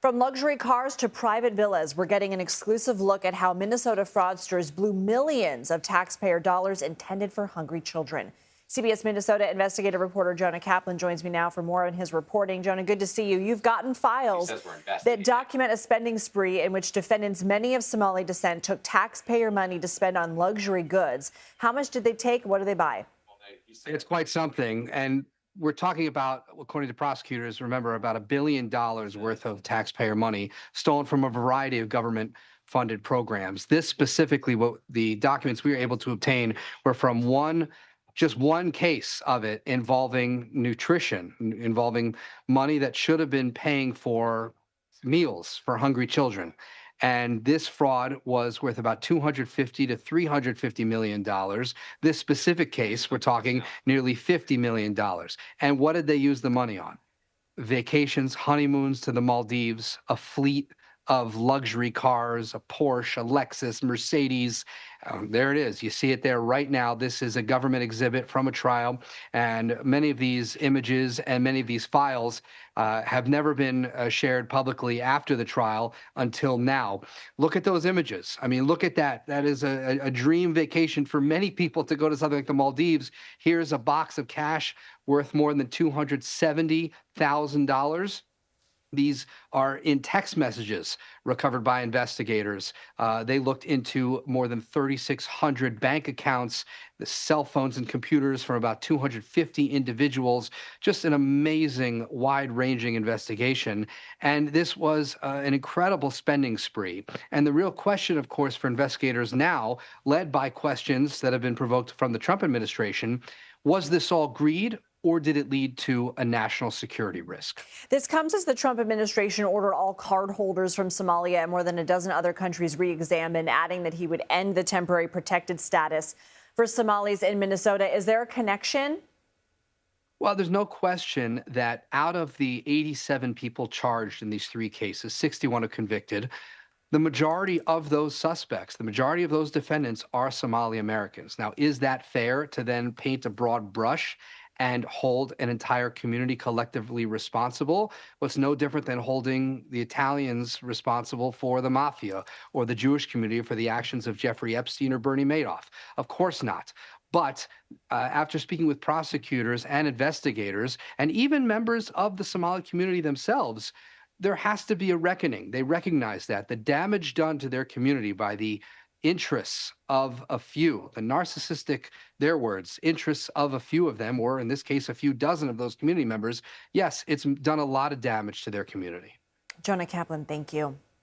From luxury cars to private villas, we're getting an exclusive look at how Minnesota fraudsters blew millions of taxpayer dollars intended for hungry children. CBS Minnesota investigative reporter Jonah Kaplan joins me now for more on his reporting. Jonah, good to see you. You've gotten files that document a spending spree in which defendants, many of Somali descent, took taxpayer money to spend on luxury goods. How much did they take? What do they buy? It's quite something. And we're talking about, according to prosecutors, remember, about $1 billion worth of taxpayer money stolen from a variety of government funded programs. This specifically, what the documents we were able to obtain were from just one case of it involving nutrition, involving money that should have been paying for meals for hungry children. And this fraud was worth about $250 to $350 million. This specific case, we're talking nearly $50 million. And what did they use the money on? Vacations, honeymoons to the Maldives, a fleet of luxury cars, a Porsche, a Lexus, Mercedes. There it is. You see it there right now. This is a government exhibit from a trial. And many of these images and many of these files have never been shared publicly after the trial until now. Look at those images. I mean, look at that. That is a dream vacation for many people to go to something like the Maldives. Here's a box of cash worth more than $270,000. These are in text messages recovered by investigators. They looked into more than 3,600 bank accounts, the cell phones and computers from about 250 individuals. Just an amazing, wide-ranging investigation. And this was an incredible spending spree. And the real question, of course, for investigators now, led by questions that have been provoked from the Trump administration, was this all greed? Or did it lead to a national security risk? This comes as the Trump administration ordered all cardholders from Somalia and more than a dozen other countries re-examined, adding that he would end the temporary protected status for Somalis in Minnesota. Is there a connection? Well, there's no question that out of the 87 people charged in these three cases, 61 are convicted. The majority of those suspects, the majority of those defendants are Somali Americans. Now, is that fair to then paint a broad brush and hold an entire community collectively responsible? Well, it's no different than holding the Italians responsible for the mafia or the Jewish community for the actions of Jeffrey Epstein or Bernie Madoff. Of course not. But after speaking with prosecutors and investigators, and even members of the Somali community themselves, there has to be a reckoning. They recognize that the damage done to their community by the interests of a few, the narcissistic, their words, interests of a few of them, or in this case, a few dozen of those community members, yes, it's done a lot of damage to their community. Jonah Kaplan, thank you.